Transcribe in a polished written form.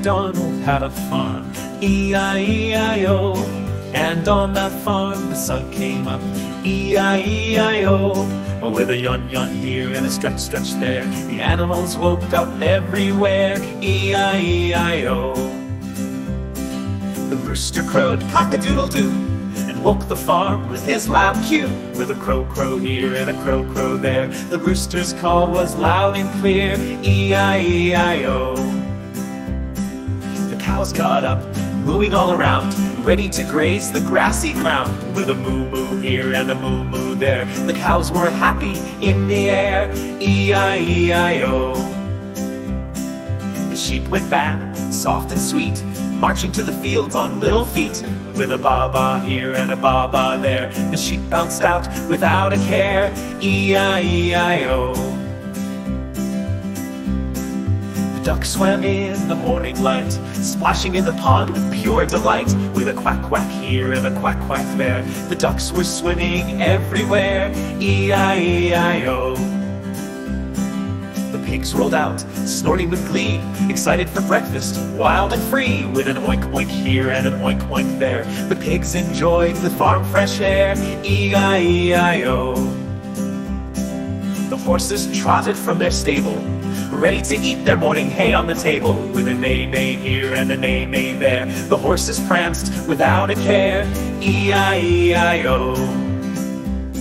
MacDonald had a farm, E-I-E-I-O. And on that farm the sun came up, E-I-E-I-O. With a yawn here and a stretch there, the animals woke up everywhere, E-I-E-I-O. The rooster crowed cock-a-doodle-doo and woke the farm with his loud cue. With a crow here and a crow there, the rooster's call was loud and clear, E-I-E-I-O. The cows got up, mooing all around, ready to graze the grassy ground. With a moo here and a moo there, the cows were happy in the air, E-I-E-I-O. The sheep went back, soft and sweet, marching to the fields on little feet. With a baa here and a baa there, the sheep bounced out without a care, E-I-E-I-O. The duck swam in the morning light, splashing in the pond with pure delight. With a quack here and a quack there, the ducks were swimming everywhere, E-I-E-I-O. The pigs rolled out, snorting with glee, excited for breakfast, wild and free. With an oink here and an oink there, the pigs enjoyed the farm fresh air, E-I-E-I-O. The horses trotted from their stable, ready to eat their morning hay on the table. With a neigh here and a neigh there, the horses pranced without a care, E-I-E-I-O.